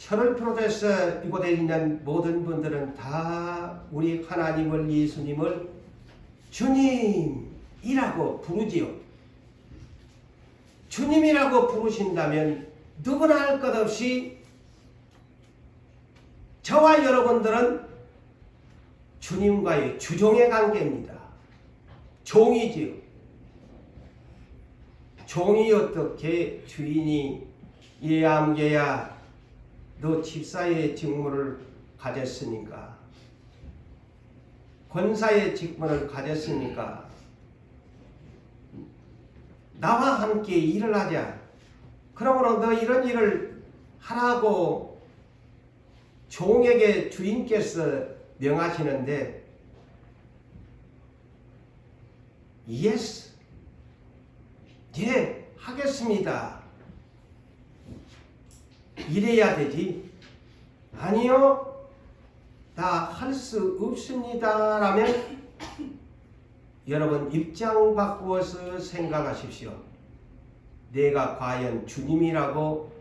저를 비롯해서 이곳에 있는 모든 분들은 다 우리 하나님을, 예수님을 주님이라고 부르지요. 주님이라고 부르신다면 누구나 할 것 없이 저와 여러분들은 주님과의 주종의 관계입니다. 종이지요. 종이 어떻게 주인이 예암개야 너 집사의 직무를 가졌으니까, 권사의 직분을 가졌으니까 나와 함께 일을 하자. 그러므로 너 이런 일을 하라고 종에게 주인께서 명하시는데 예스, 예, 하겠습니다. 이래야 되지. 아니요, 다 할 수 없습니다. 라면 여러분 입장 바꾸어서 생각하십시오. 내가 과연 주님이라고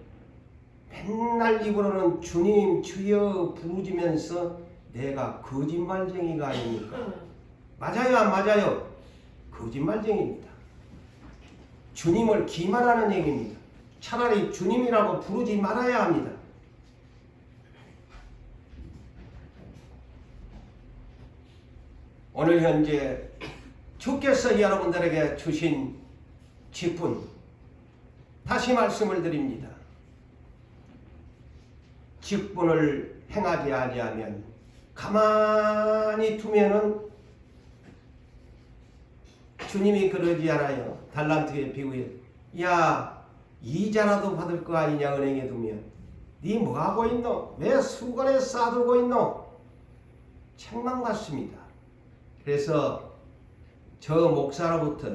맨날 입으로는 주님 주여 부르지면서 내가 거짓말쟁이가 아닙니까? 맞아요, 안 맞아요? 거짓말쟁이입니다. 주님을 기만하는 얘기입니다. 차라리 주님이라고 부르지 말아야 합니다. 오늘 현재 주께서 여러분들에게 주신 직분, 다시 말씀을 드립니다. 직분을 행하지 아니하면, 가만히 두면은 주님이 그러지 않아요. 달란트의 비유에 야, 이자라도 받을 거 아니냐 은행에 두면. 네 뭐하고 있노? 왜 수건에 싸들고 있노? 책망 받습니다. 그래서 저 목사로부터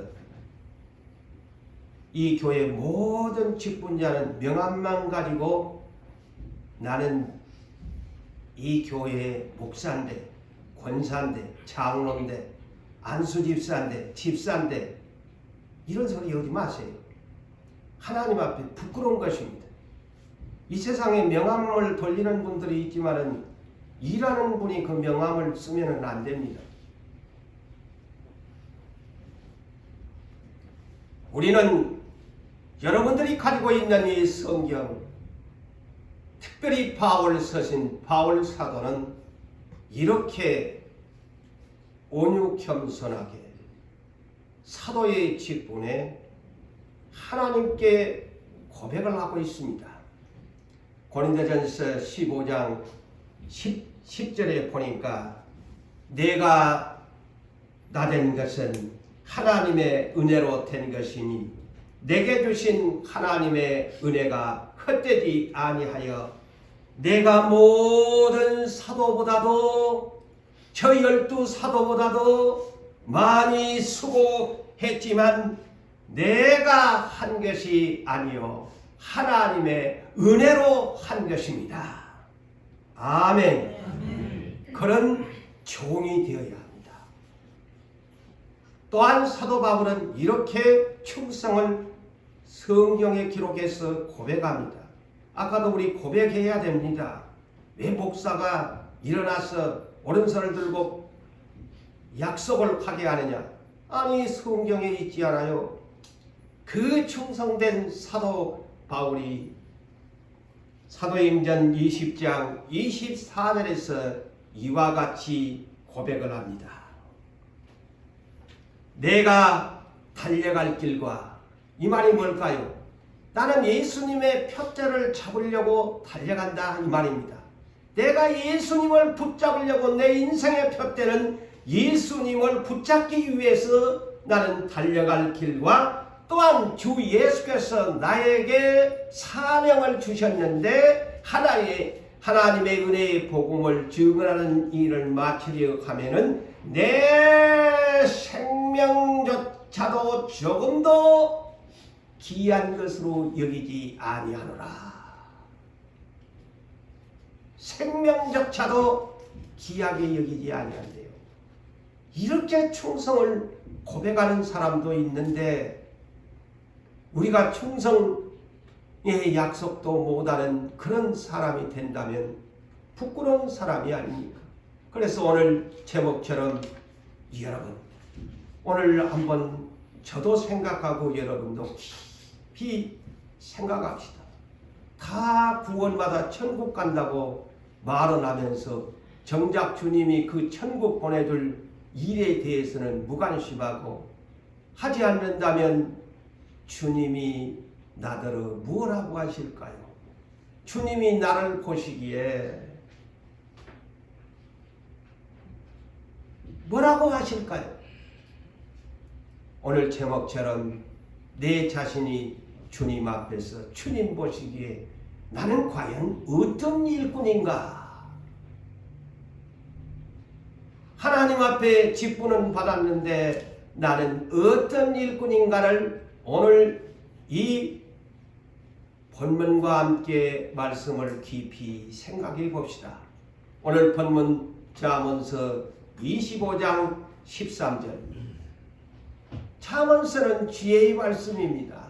이 교회 모든 직분자는 명함만 가지고 나는 이 교회의 목사인데, 권사인데, 장로인데, 안수집사인데, 집사인데, 이런 소리 하지 마세요. 하나님 앞에 부끄러운 것입니다. 이 세상에 명함을 돌리는 분들이 있지만은 일하는 분이 그 명함을 쓰면 안 됩니다. 우리는 여러분들이 가지고 있는 이 성경, 특별히 바울 서신 바울 사도는 이렇게 온유 겸손하게 사도의 직분에 하나님께 고백을 하고 있습니다. 고린도전서 15장 10절에 보니까 내가 나된 것은 하나님의 은혜로 된 것이니 내게 주신 하나님의 은혜가 헛되지 아니하여 내가 모든 사도보다도 저 12사도보다도 많이 수고했지만 내가 한 것이 아니요 하나님의 은혜로 한 것입니다. 아멘. 그런 종이 되어야 합니다. 또한 사도 바울은 이렇게 충성을 성경에 기록해서 고백합니다. 아까도 우리 고백해야 됩니다. 왜 목사가 일어나서 오른손을 들고 약속을 하게 하느냐? 아니, 성경에 있지 않아요? 그 충성된 사도 바울이 사도행전 20장 24절에서 이와 같이 고백을 합니다. 내가 달려갈 길과, 이 말이 뭘까요? 나는 예수님의 표대를 잡으려고 달려간다, 이 말입니다. 내가 예수님을 붙잡으려고, 내 인생의 표대는 예수님을 붙잡기 위해서 나는 달려갈 길과, 또한 주 예수께서 나에게 사명을 주셨는데 하나님의 은혜의 복음을 증언하는 일을 마치려 하면은 내 생명조차도 조금도 귀한 것으로 여기지 아니하노라. 생명조차도 귀하게 여기지 아니한대요. 이렇게 충성을 고백하는 사람도 있는데, 우리가 충성 약속도 못하는 그런 사람이 된다면 부끄러운 사람이 아닙니까? 그래서 오늘 제목처럼 여러분 오늘 한번 저도 생각하고 여러분도 깊이 생각합시다. 다 구원받아 천국 간다고 말은 하면서 정작 주님이 그 천국 보내줄 일에 대해서는 무관심하고 하지 않는다면 주님이 나더러 뭐라고 하실까요? 주님이 나를 보시기에 뭐라고 하실까요? 오늘 제목처럼 내 자신이 주님 앞에서 주님 보시기에 나는 과연 어떤 일꾼인가? 하나님 앞에 직분은 받았는데 나는 어떤 일꾼인가를 오늘 이 본문과 함께 말씀을 깊이 생각해 봅시다. 오늘 본문 잠언서 25장 13절. 잠언서는 지혜의 말씀입니다.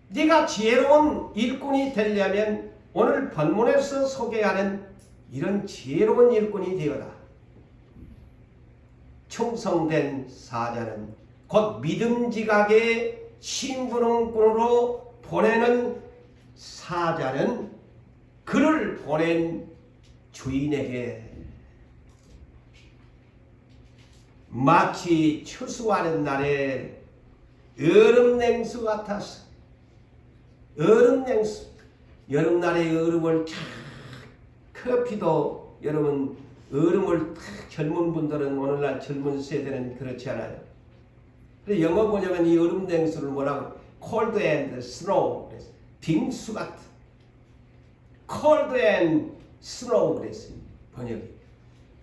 네가 지혜로운 일꾼이 되려면 오늘 본문에서 소개하는 이런 지혜로운 일꾼이 되어라. 충성된 사자는 곧 믿음직하게 심부름꾼으로 보내는 사자는 그를 보낸 주인에게 마치 추수하는 날에 얼음냉수 같았어. 얼음냉수. 여름날의 얼음을 탁 커피도 여러분 얼음을 탁 젊은 분들은 오늘날 젊은 세대는 그렇지 않아요. 영어 보자면 이 얼음 냉수를 뭐라고 cold and snow 그랬어요. 빙수 같은 cold and snow 그랬어요. 번역이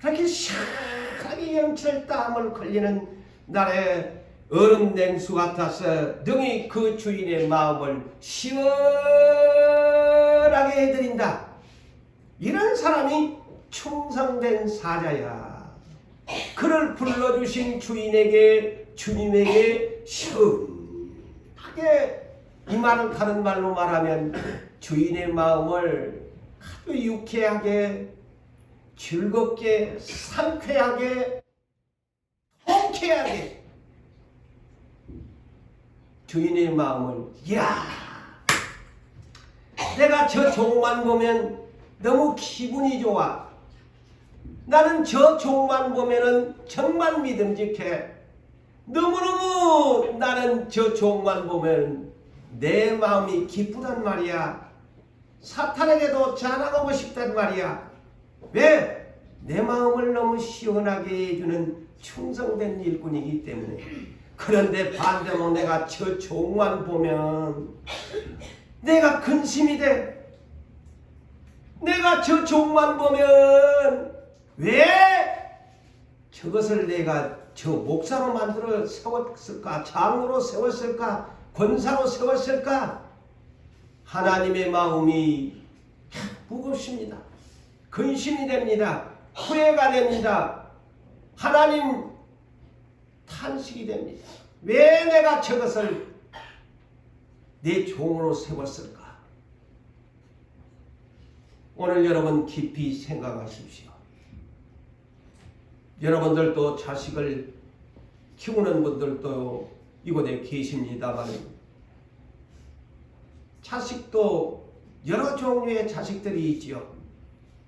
그렇게 시원하게 영철 땀을 걸리는 날에 얼음 냉수 같아서 능히 그 주인의 마음을 시원하게 해드린다. 이런 사람이 충성된 사자야. 그를 불러주신 주님에게 시원하게, 이 말을 다른 말로 말하면 주인의 마음을 아주 유쾌하게, 즐겁게, 상쾌하게, 통쾌하게 주인의 마음을, 이야, 내가 저 종만 보면 너무 기분이 좋아. 나는 저 종만 보면은 정말 믿음직해. 너무너무 나는 저 종만 보면 내 마음이 기쁘단 말이야. 사탄에게도 자랑하고 싶단 말이야. 왜? 내 마음을 너무 시원하게 해주는 충성된 일꾼이기 때문에. 그런데 반대로 내가 저 종만 보면 내가 근심이 돼. 내가 저 종만 보면 왜 저것을 내가 저 목사로 만들어 세웠을까? 장로로 세웠을까? 권사로 세웠을까? 하나님의 마음이 무겁습니다. 근심이 됩니다. 후회가 됩니다. 하나님 탄식이 됩니다. 왜 내가 저것을 내 종으로 세웠을까? 오늘 여러분 깊이 생각하십시오. 여러분들도 자식을 키우는 분들도 이곳에 계십니다만 자식도 여러 종류의 자식들이 있지요.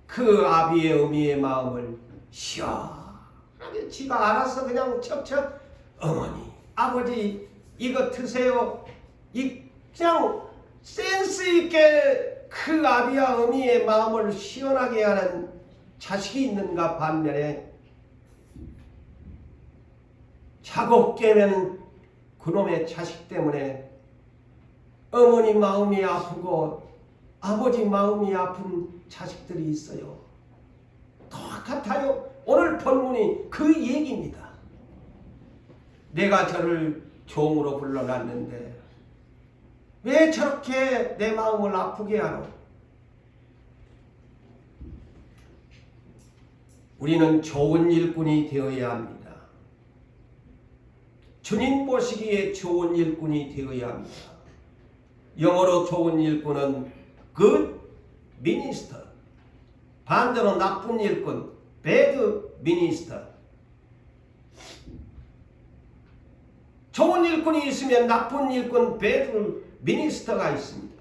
그 아비의 어미의 마음을 시원하게 지가 알아서 그냥 척척 어머니 아버지 이거 드세요. 그냥 센스 있게 그 아비와 어미의 마음을 시원하게 하는 자식이 있는가 반면에 자고 깨면 그놈의 자식 때문에 어머니 마음이 아프고 아버지 마음이 아픈 자식들이 있어요. 똑같아요. 오늘 본문이 그 얘기입니다. 내가 저를 종으로 불러놨는데 왜 저렇게 내 마음을 아프게 하노? 우리는 좋은 일꾼이 되어야 합니다. 주님 보시기에 좋은 일꾼이 되어야 합니다. 영어로 좋은 일꾼은 good minister, 반대로 나쁜 일꾼 bad minister. 좋은 일꾼이 있으면 나쁜 일꾼 bad minister가 있습니다.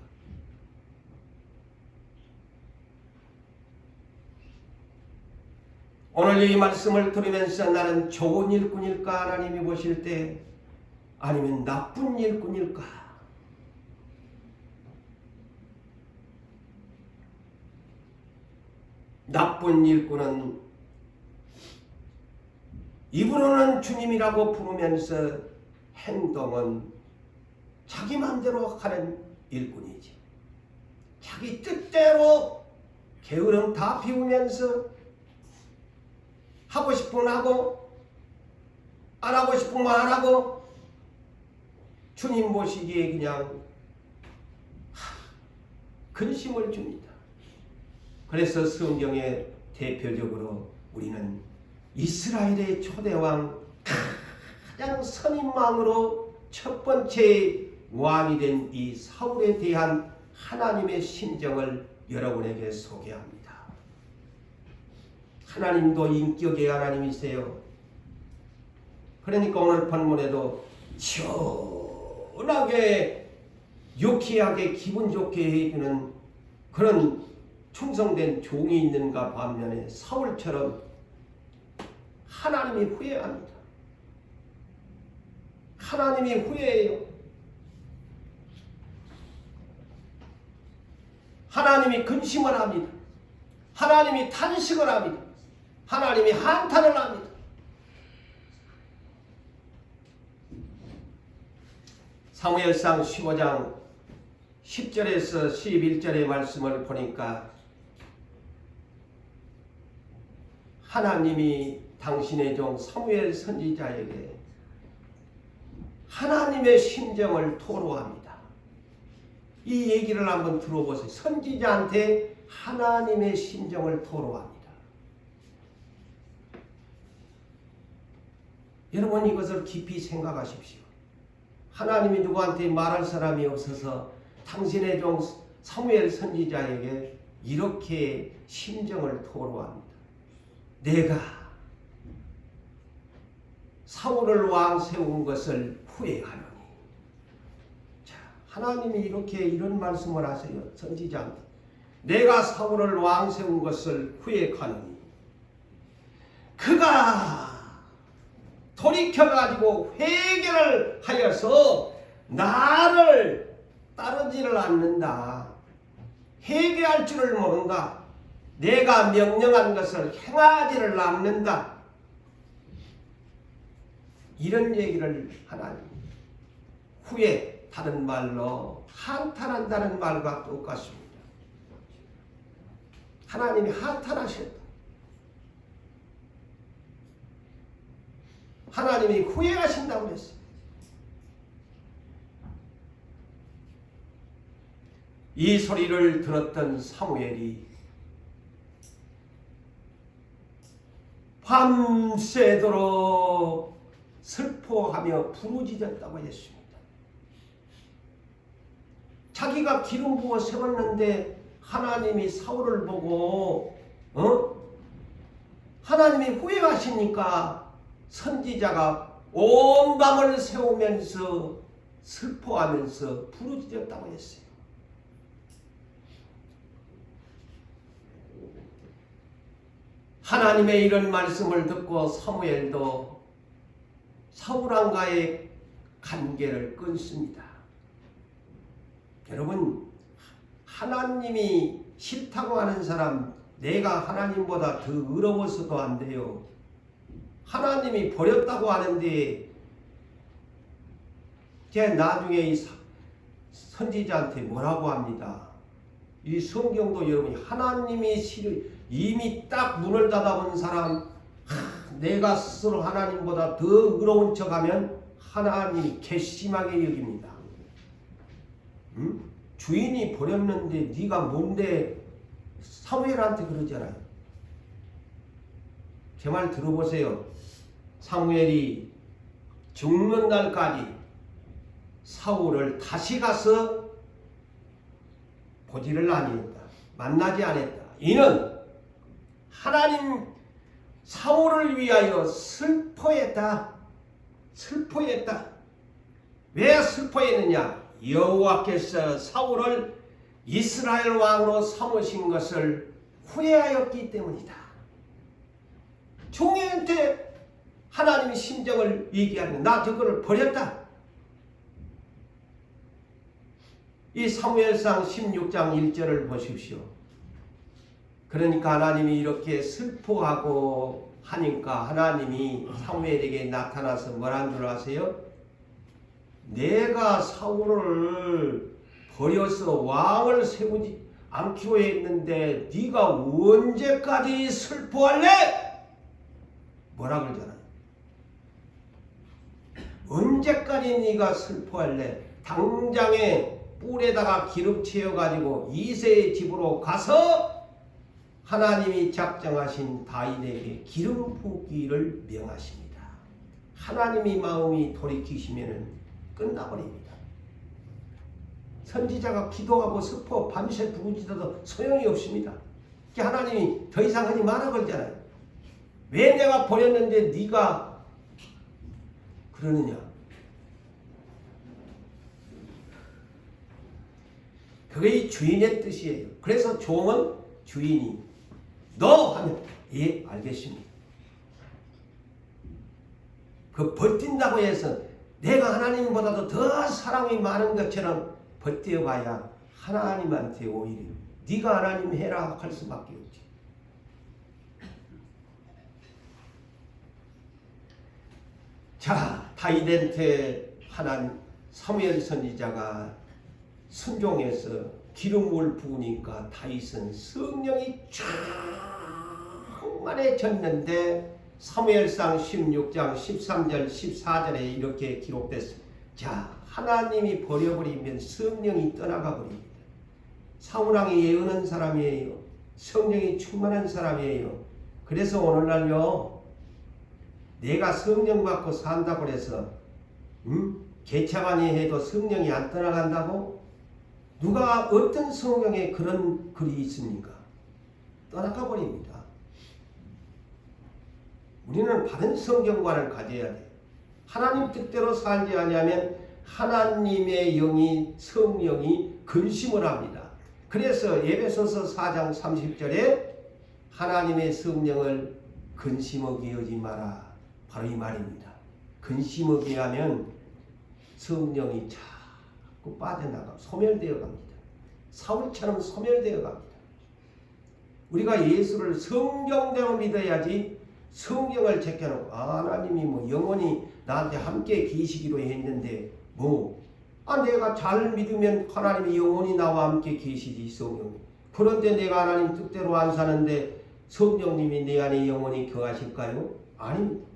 오늘 이 말씀을 들으면서 나는 좋은 일꾼일까 하나님이 보실 때, 아니면 나쁜 일꾼일까? 나쁜 일꾼은 입으로는 주님이라고 부르면서 행동은 자기 마음대로 하는 일꾼이지. 자기 뜻대로 게으름 다 피우면서 하고 싶으면 하고 안 하고 싶으면 안 하고 주님 보시기에 그냥 근심을 줍니다. 그래서 성경에 대표적으로 우리는 이스라엘의 초대왕 가장 선인 왕으로 첫 번째 왕이 된 이 사울에 대한 하나님의 심정을 여러분에게 소개합니다. 하나님도 인격의 하나님이세요. 그러니까 오늘 본문에도 시원하게 유쾌하게 기분 좋게 해주는 그런 충성된 종이 있는가 반면에 사울처럼 하나님이 후회합니다. 하나님이 후회해요. 하나님이 근심을 합니다. 하나님이 탄식을 합니다. 하나님이 한탄을 합니다. 사무엘상 15장 10절에서 11절의 말씀을 보니까 하나님이 당신의 종 사무엘 선지자에게 하나님의 심정을 토로합니다. 이 얘기를 한번 들어보세요. 선지자한테 하나님의 심정을 토로합니다. 여러분 이것을 깊이 생각하십시오. 하나님이 누구한테 말할 사람이 없어서 당신의 종 사무엘 선지자에게 이렇게 심정을 토로합니다. 내가 사울을 왕 세운 것을 후회하노니. 자, 하나님이 이런 말씀을 하세요. 선지자한테. 내가 사울을 왕 세운 것을 후회하노니. 그가 돌이켜가지고 회개를 하여서 나를 따르지를 않는다. 회개할 줄을 모른다. 내가 명령한 것을 행하지를 않는다. 이런 얘기를 하나님. 후에 다른 말로 한탄한다는 말과 똑같습니다. 하나님이 한탄하셨다. 하나님이 후회하신다고 했어요. 이 소리를 들었던 사무엘이 밤새도록 슬퍼하며 부르짖었다고 했습니다. 자기가 기름 부어 세웠는데 하나님이 사울을 보고 하나님이 후회하시니까 선지자가 온 밤을 새우면서 슬퍼하면서 부르짖었다고 했어요. 하나님의 이런 말씀을 듣고 사무엘도 사울왕과의 관계를 끊습니다. 여러분, 하나님이 싫다고 하는 사람, 내가 하나님보다 더 의로워서도 안 돼요. 하나님이 버렸다고 하는데 제가 나중에 이 선지자한테 뭐라고 합니다. 이 성경도 여러분이 하나님이 이미 딱 문을 닫아본 사람, 내가 스스로 하나님보다 더 의로운 척하면 하나님이 괘씸하게 여깁니다. 주인이 버렸는데 네가 뭔데 사무엘한테 그러잖아요. 제 말 들어보세요. 사무엘이 죽는 날까지 사울을 다시 가서 보지를 아니했다. 만나지 않았다. 이는 하나님 사울을 위하여 슬퍼했다. 슬퍼했다. 왜 슬퍼했느냐? 여호와께서 사울을 이스라엘 왕으로 삼으신 것을 후회하였기 때문이다. 종에한테 하나님의 심정을 얘기하는, 나 저거를 버렸다. 이 사무엘상 16장 1절을 보십시오. 그러니까 하나님이 이렇게 슬퍼하고 하니까 하나님이 사무엘에게 나타나서 뭐라는 줄 아세요? 내가 사울을 버려서 왕을 세우지 않기로 했는데 네가 언제까지 슬퍼할래? 뭐라 그러잖아요. 언제까지 네가 슬퍼할래? 당장에 뿔에다가 기름 채워가지고 이새의 집으로 가서 하나님이 작정하신 다윗에게 기름 부기를 명하십니다. 하나님이 마음이 돌이키시면 끝나버립니다. 선지자가 기도하고 슬퍼 밤새 부르짖어도 소용이 없습니다. 하나님이 더 이상 하지 말아 그러잖아요. 왜 내가 버렸는데 네가 그러느냐? 그게 주인의 뜻이에요. 그래서 종은 주인이 너 하면 예 알겠습니다. 그 버틴다고 해서 내가 하나님보다도 더 사랑이 많은 것처럼 버텨봐야 하나님한테 오히려 네가 하나님 해라 할 수밖에 없지. 자, 다윗한테 하나님 사무엘 선지자가 순종해서 기름을 부으니까 다윗은 성령이 충만해졌는데 사무엘상 16장 13절 14절에 이렇게 기록됐습니다. 자, 하나님이 버려버리면 성령이 떠나가 버립니다. 사울왕이 예언한 사람이에요. 성령이 충만한 사람이에요. 그래서 오늘날요 내가 성령 받고 산다고 해서 개차반이 해도 성령이 안 떠나간다고? 누가 어떤 성경에 그런 글이 있습니까? 떠나가 버립니다. 우리는 바른 성경관을 가져야 돼요. 하나님 뜻대로 살지 아니하면 하나님의 영이 성령이 근심을 합니다. 그래서 에베소서 4장 30절에 하나님의 성령을 근심하게 하지 마라. 바로 이 말입니다. 근심하게 하면 성령이 자꾸 빠져나가 소멸되어 갑니다. 사울처럼 소멸되어 갑니다. 우리가 예수를 성경대로 믿어야지 성경을 제껴놓고 하나님이 뭐 영원히 나한테 함께 계시기로 했는데 내가 잘 믿으면 하나님이 영원히 나와 함께 계시지 성령. 그런데 내가 하나님 뜻대로 안 사는데 성령님이 내 안에 영원히 거하실까요? 아닙니다.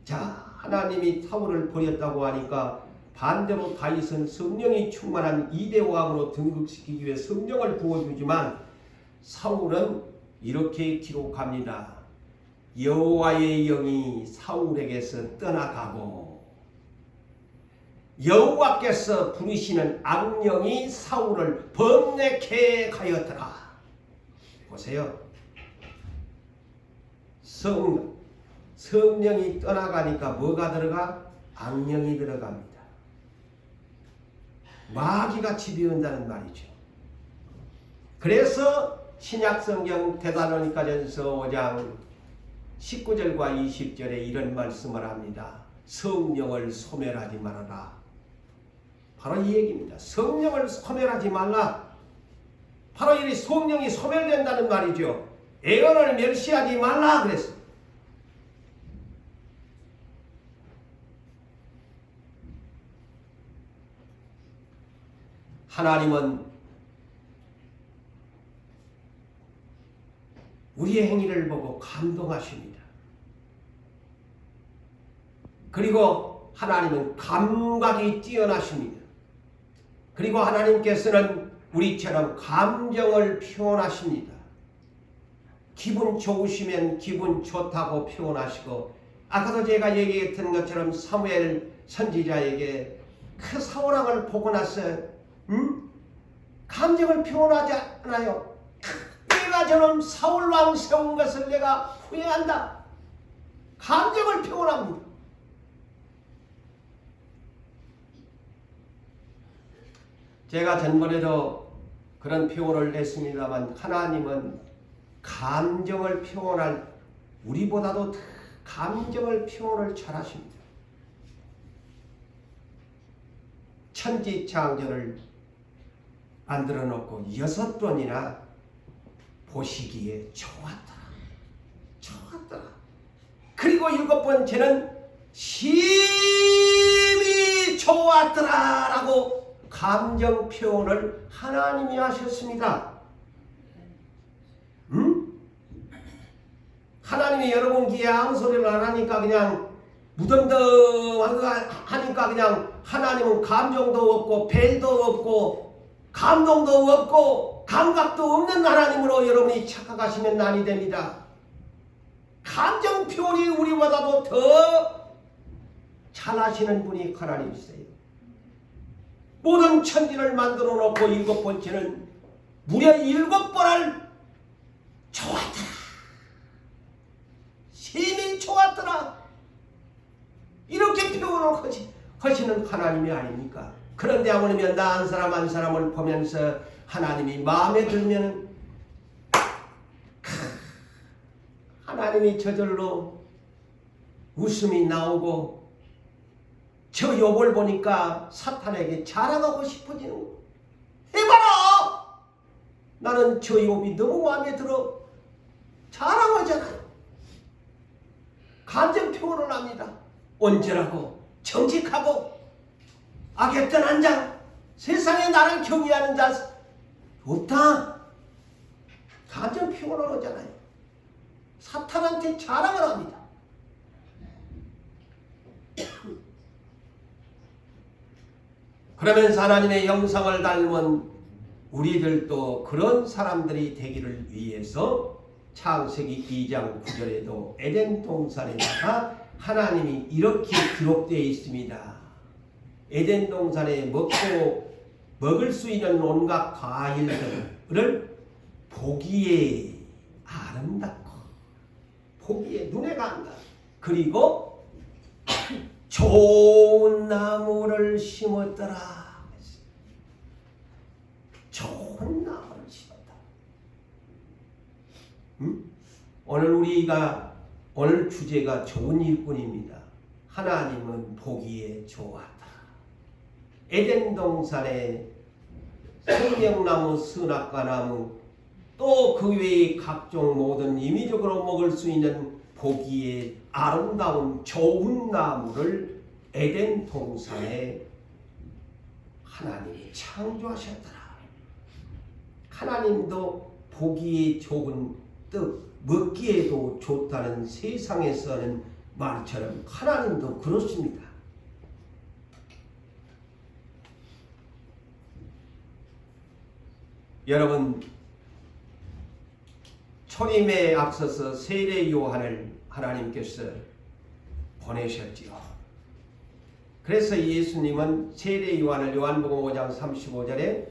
자, 하나님이 사울을 버렸다고 하니까 반대로 다윗은 성령이 충만한 이대왕으로 등극시키기 위해 성령을 부어주지만 사울은 이렇게 기록합니다. 여호와의 영이 사울에게서 떠나가고 여호와께서 부르시는 악령이 사울을 범내게 하였더라. 보세요. 성령이 떠나가니까 뭐가 들어가? 악령이 들어갑니다. 마귀같이 비운다는 말이죠. 그래서 신약성경 데살로니가전서 5장 19절과 20절에 이런 말씀을 합니다. 성령을 소멸하지 말아라. 바로 이 얘기입니다. 성령을 소멸하지 말라. 바로 이 성령이 소멸된다는 말이죠. 애언을 멸시하지 말라 그랬어요. 하나님은 우리의 행위를 보고 감동하십니다. 그리고 하나님은 감각이 뛰어나십니다. 그리고 하나님께서는 우리처럼 감정을 표현하십니다. 기분 좋으시면 기분 좋다고 표현하시고 아까도 제가 얘기했던 것처럼 사무엘 선지자에게 그 사울왕을 보고 나서 감정을 표현하지 않아요. 내가 저놈 사울왕 세운 것을 내가 후회한다. 감정을 표현합니다. 제가 전번에도 그런 표현을 했습니다만 하나님은 감정을 표현할 우리보다도 더 감정을 표현을 잘하십니다. 천지창조를 만들어 놓고 6번이나 보시기에 좋았더라. 좋았더라. 그리고 7번째는 심히 좋았더라 라고 감정 표현을 하나님이 하셨습니다. 하나님이 여러분 귀에 아무 소리를 안 하니까 그냥 무덤덤하니까 그냥 하나님은 감정도 없고 벨도 없고 감동도 없고 감각도 없는 하나님으로 여러분이 착각하시면 난이 됩니다. 감정 표현이 우리보다도 더 잘하시는 분이 하나님이세요. 모든 천지를 만들어 놓고 7번째는 무려 7번을 좋았더라. 심히 좋았더라. 이렇게 표현을 하시는 하나님이 아닙니까? 그런데 아무리면 나 한 사람 한 사람을 보면서 하나님이 마음에 들면 하나님이 저절로 웃음이 나오고 저 욥을 보니까 사탄에게 자랑하고 싶어지는 거예요. 해봐라! 나는 저 욥이 너무 마음에 들어. 자랑하잖아요. 감정 표현을 합니다. 온전하고 정직하고 악에 떠난 자, 세상에 나를 경외하는 자 없다. 감정 표현을 하잖아요. 사탄한테 자랑을 합니다. 그러면서 하나님의 형상을 닮은 우리들도 그런 사람들이 되기를 위해서 창세기 2장 9절에도 에덴 동산에다가 하나님이 이렇게 기록되어 있습니다. 에덴 동산에 먹을 수 있는 온갖 과일들을 보기에 아름답고 보기에 눈에 간다. 그리고 좋은 나무를 심었더라. 좋은 나무를 심었다. 오늘 주제가 좋은 일꾼입니다. 하나님은 보기에 좋았다. 에덴 동산에 생명나무, 선악과나무, 또 그 외의 각종 모든 임의적으로 먹을 수 있는 보기에 아름다운 좋은 나무를 에덴 동산에 하나님이 창조하셨더라. 하나님도 보기에 좋은 뜻, 먹기에도 좋다는 세상에서는 말처럼 하나님도 그렇습니다. 여러분, 초림에 앞서서 세례 요한을 하나님께서 보내셨지요. 그래서 예수님은 세례 요한을 요한복음 5장 35절에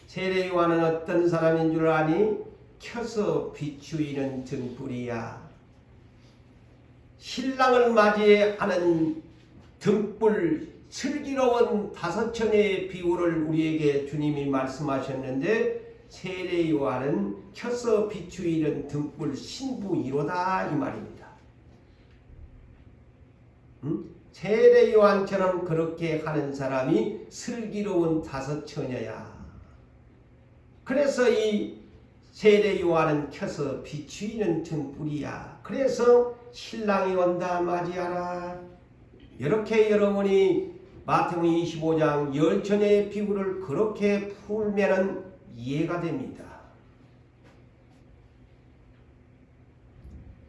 세례 요한은 어떤 사람인 줄 아니? 켜서 비추이는 등불이야. 신랑을 맞이하는 등불, 슬기로운 5처녀의 비유를 우리에게 주님이 말씀하셨는데 세례 요한은 켜서 비추이는 등불 신부이로다 이 말입니다. 세례 요한처럼 그렇게 하는 사람이 슬기로운 5처녀야. 그래서 이 세례 요한은 켜서 비추이는 등불이야. 그래서 신랑이 온다 맞이하라. 이렇게 여러분이 마태복음 25장 10처녀의 비유를 그렇게 풀면은 이해가 됩니다.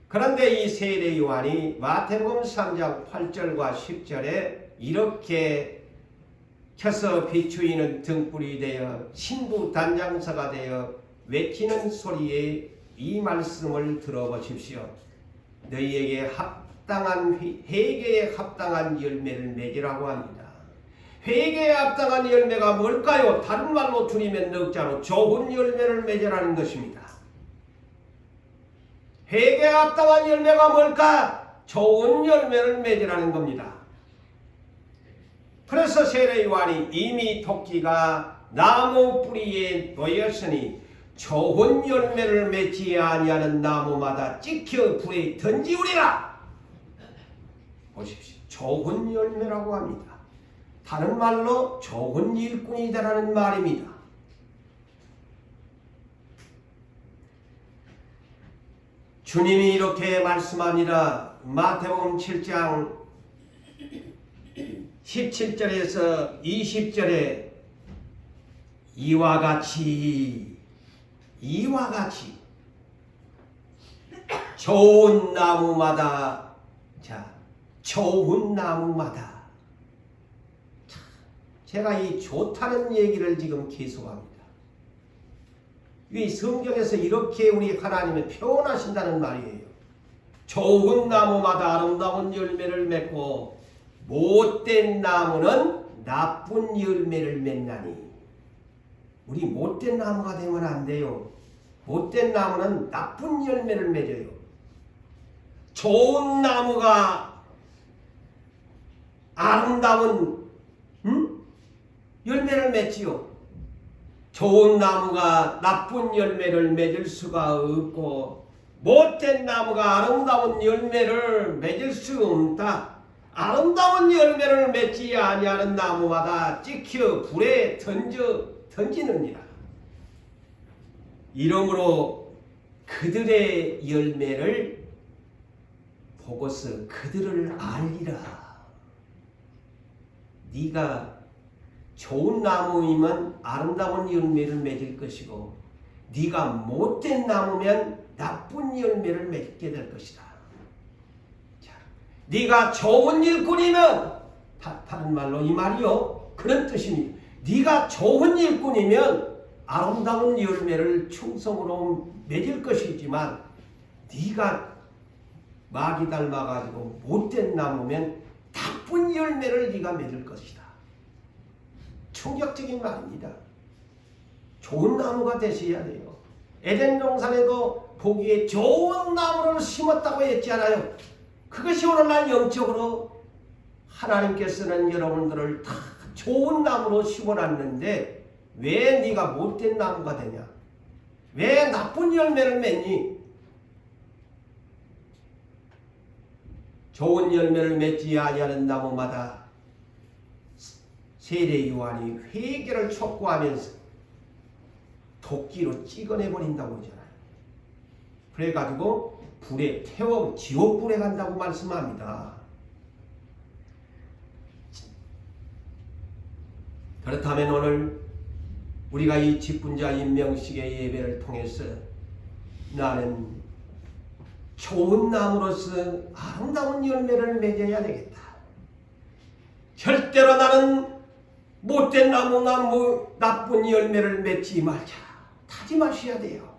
그런데 이 세례 요한이 마태복음 3장 8절과 10절에 이렇게 켜서 비추이는 등불이 되어 신부 단장사가 되어 외치는 소리에 이 말씀을 들어보십시오. 너희에게 합당한 회개에 합당한 열매를 맺으라고 합니다. 회개에 합당한 열매가 뭘까요? 다른 말로 주님의 넉자로 좋은 열매를 맺으라는 것입니다. 회개에 합당한 열매가 뭘까? 좋은 열매를 맺으라는 겁니다. 그래서 세례 요한이 이미 토끼가 나무 뿌리에 놓였으니 좋은 열매를 맺지 아니하는 나무마다 찍혀 불에 던지우리라. 보십시오. 좋은 열매라고 합니다. 다른 말로 좋은 일꾼이다라는 말입니다. 주님이 이렇게 말씀합니다. 마태복음 7장 17절에서 20절에 이와 같이 좋은 나무마다 좋은 나무마다 제가 이 좋다는 얘기를 지금 계속합니다. 이 성경에서 이렇게 우리 하나님을 표현하신다는 말이에요. 좋은 나무마다 아름다운 열매를 맺고 못된 나무는 나쁜 열매를 맺나니. 우리 못된 나무가 되면 안 돼요. 못된 나무는 나쁜 열매를 맺어요. 좋은 나무가 아름다운 열매를 맺지요. 좋은 나무가 나쁜 열매를 맺을 수가 없고 못된 나무가 아름다운 열매를 맺을 수 없다. 아름다운 열매를 맺지 아니하는 나무마다 찍혀 불에 던지느니라. 이러므로 그들의 열매를 보고서 그들을 알리라. 네가 좋은 나무이면 아름다운 열매를 맺을 것이고 네가 못된 나무면 나쁜 열매를 맺게 될 것이다. 자, 네가 좋은 일꾼이면 다른 말로 이 말이요. 그런 뜻입니다. 네가 좋은 일꾼이면 아름다운 열매를 충성으로 맺을 것이지만 네가 마귀 닮아가지고 못된 나무면 나쁜 열매를 네가 맺을 것이다. 충격적인 말입니다. 좋은 나무가 되셔야 돼요. 에덴 동산에도 보기에 좋은 나무를 심었다고 했지 않아요? 그것이 오늘날 영적으로 하나님께서는 여러분들을 다 좋은 나무로 심어놨는데 왜 네가 못된 나무가 되냐? 왜 나쁜 열매를 맺니? 좋은 열매를 맺지 아니하는 나무마다 세례 요한이 회개를 촉구하면서 도끼로 찍어내버린다고 하잖아요. 그래가지고 불에 태워 지옥불에 간다고 말씀합니다. 그렇다면 오늘 우리가 이 직분자 임명식의 예배를 통해서 나는 좋은 나무로서 아름다운 열매를 맺어야 되겠다. 절대로 나는 못된 나무나 나쁜 열매를 맺지 말자. 타지 마셔야 돼요.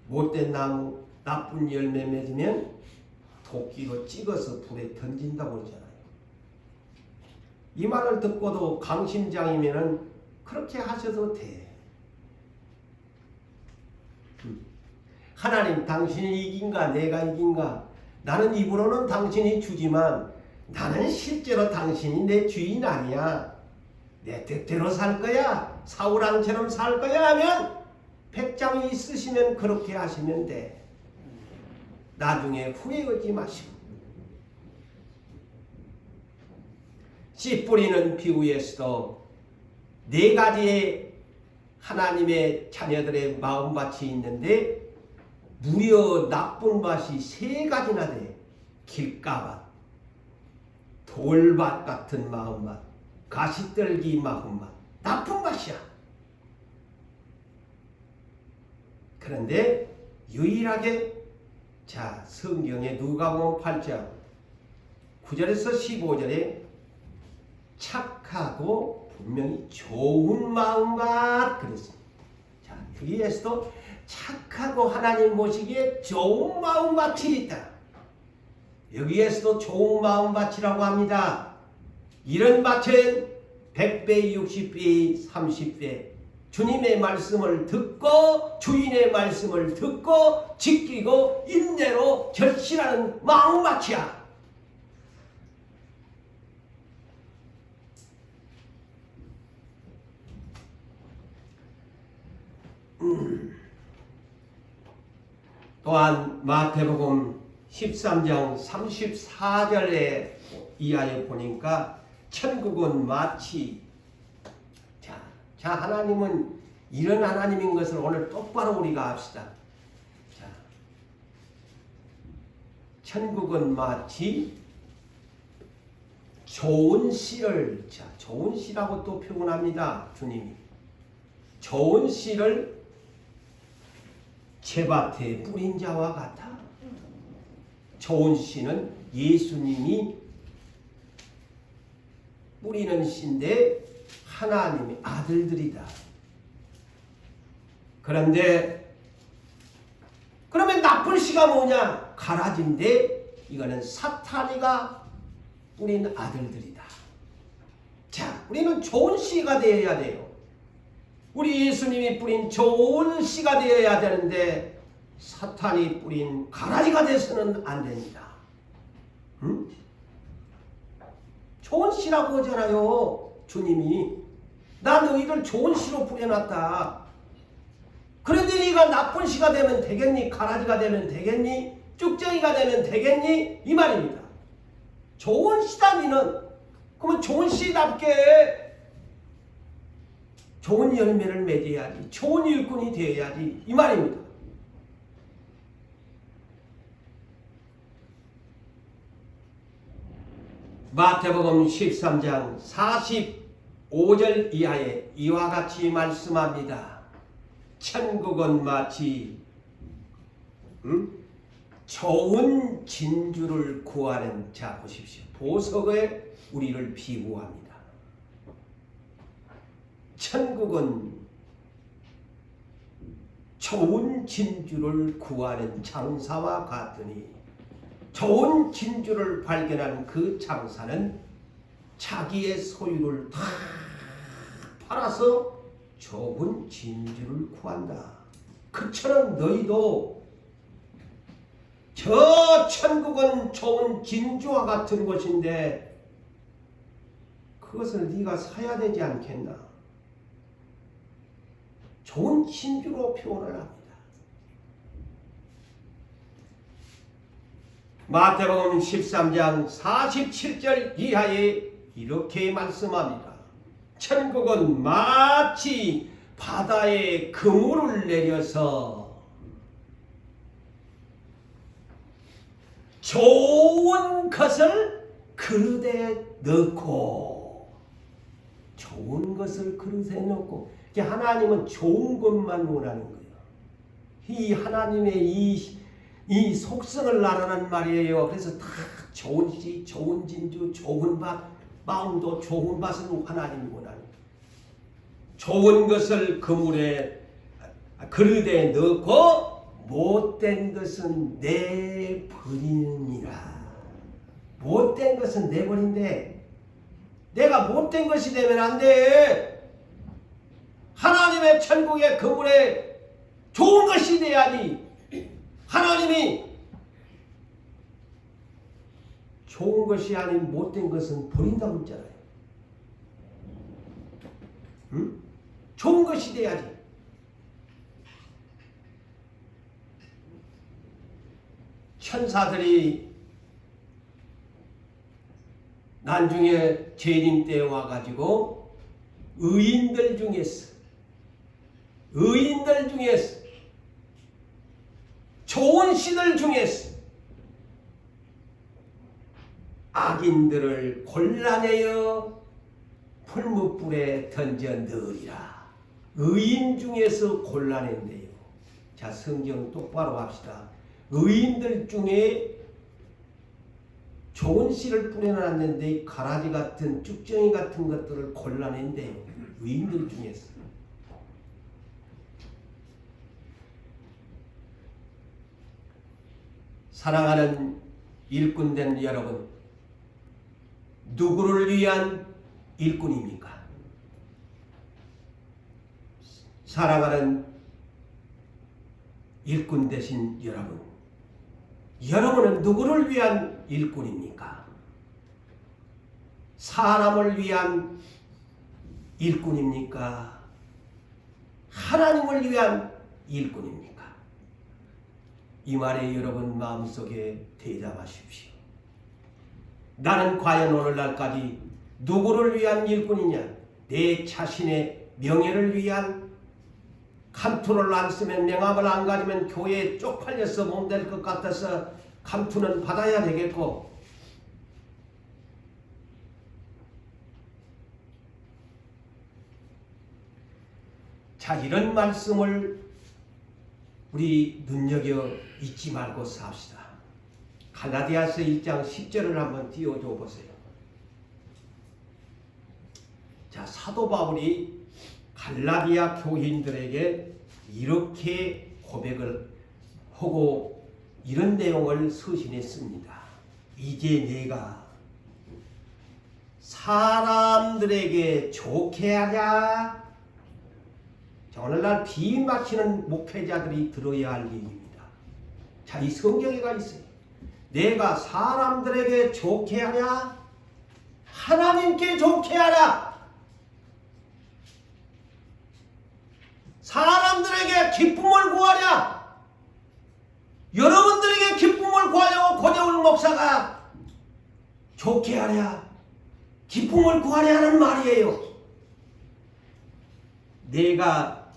못된 나무, 나쁜 열매 맺으면 도끼로 찍어서 불에 던진다고 그러잖아요. 이 말을 듣고도 강심장이면은 그렇게 하셔도 돼. 하나님, 당신이 이긴가 내가 이긴가? 나는 입으로는 당신이 주지만 나는 실제로 당신이 내 주인 아니야. 내 뜻대로 살 거야. 사울왕처럼 살 거야 하면 백장이 있으시면 그렇게 하시면 돼. 나중에 후회하지 마시고. 씨 뿌리는 비유에서도 네 가지의 하나님의 자녀들의 마음밭이 있는데 무려 나쁜 밭이 세 가지나 돼. 길가밭, 돌밭 같은 마음밭, 가시떨기 마음밭, 나쁜 밭이야. 그런데 유일하게 성경에 누가복음 8장 9절에서 15절에 착하고 분명히 좋은 마음밭 그랬습니다. 여기에서도 착하고 하나님 보시기에 좋은 마음밭이 있다. 여기에서도 좋은 마음 밭이라고 합니다. 이런 밭은 100배, 60배, 30배 주님의 말씀을 듣고 주인의 말씀을 듣고 지키고 인내로 결실하는 마음 밭이야. 또한 마태복음 13장 34절에 이하에 보니까 천국은 마치 자 하나님은 이런 하나님인 것을 오늘 똑바로 우리가 합시다. 자, 천국은 마치 좋은 씨를 좋은 씨라고 또 표현합니다. 주님이 좋은 씨를 제밭에 뿌린 자와 같아. 좋은 씨는 예수님이 뿌리는 씨인데 하나님의 아들들이다. 그런데 그러면 나쁜 씨가 뭐냐? 가라지인데 이거는 사탄이가 뿌린 아들들이다. 자, 우리는 좋은 씨가 되어야 돼요. 우리 예수님이 뿌린 좋은 씨가 되어야 되는데 사탄이 뿌린 가라지가 돼서는 안 됩니다. 응? 좋은 씨라고 하잖아요. 주님이 나 너희를 좋은 씨로 뿌려놨다. 그런데 네가 나쁜 씨가 되면 되겠니? 가라지가 되면 되겠니? 쭉정이가 되면 되겠니? 이 말입니다. 좋은 씨다 니는. 그러면 좋은 씨답게 좋은 열매를 맺어야지. 좋은 일꾼이 되어야지. 이 말입니다. 마태복음 13장 45절 이하에 이와 같이 말씀합니다. 천국은 마치 좋은 진주를 구하는 자 보십시오. 보석에 우리를 비유합니다. 천국은 좋은 진주를 구하는 장사와 같으니 좋은 진주를 발견한 그 장사는 자기의 소유를 다 팔아서 좋은 진주를 구한다. 그처럼 너희도 저 천국은 좋은 진주와 같은 것인데 그것을 네가 사야 되지 않겠나? 좋은 진주로 표현을 합니다. 마태복음 13장 47절 이하에 이렇게 말씀합니다. 천국은 마치 바다에 그물을 내려서 좋은 것을 그릇에 넣고 좋은 것을 그릇에 넣고 하나님은 좋은 것만 원하는 거예요. 이 하나님의 이 속성을 나라는 말이에요. 그래서 다 좋은 씨, 좋은 진주, 좋은 밭, 마음도 좋은 밭을 하나님이 원하는 거예요. 좋은 것을 그물에 그릇에 넣고 못된 것은 내버리느니라. 못된 것은 내버린대. 내가 못된 것이 되면 안 돼. 하나님의 천국의 그물에 좋은 것이 돼야지. 하나님이 좋은 것이 아닌 못된 것은 버린다고 했잖아요. 응? 좋은 것이 돼야지. 천사들이 나중에 재림 때에 와가지고 의인들 중에서 좋은 씨들 중에서 악인들을 골라내어 풀무불에 던져 넣으리라. 의인 중에서 골라낸대요. 자, 성경 똑바로 합시다. 의인들 중에 좋은 씨를 뿌려놨는데 가라지 같은 쭉정이 같은 것들을 골라낸대요. 의인들 중에서. 사랑하는 일꾼된 여러분, 누구를 위한 일꾼입니까? 사랑하는 일꾼 되신 여러분, 여러분은 누구를 위한 일꾼입니까? 사람을 위한 일꾼입니까? 하나님을 위한 일꾼입니까? 이 말에 여러분 마음속에 대답하십시오. 나는 과연 오늘날까지 누구를 위한 일꾼이냐? 내 자신의 명예를 위한, 감투를 안 쓰면, 명함을 안 가지면 교회에 쪽팔려서 몸될 것 같아서 감투는 받아야 되겠고, 자, 이런 말씀을 우리 눈여겨 잊지 말고 삽시다. 갈라디아서 1장 10절을 한번 띄워줘 보세요. 자, 사도 바울이 갈라디아 교인들에게 이렇게 고백을 하고 이런 내용을 서신했습니다. 이제 내가 사람들에게 좋게 하랴. 자, 오늘날 비유 맞히는 목회자들이 들어야 할 얘기입니다. 자, 이 성경에가 있어요. 내가 사람들에게 좋게 하랴, 하나님께 좋게 하랴. 사람들에게 기쁨을 구하랴. 여러분들에게 기쁨을 구하려고 고재울 목사가 좋게 하랴, 기쁨을 구하랴 하는 말이에요. 내가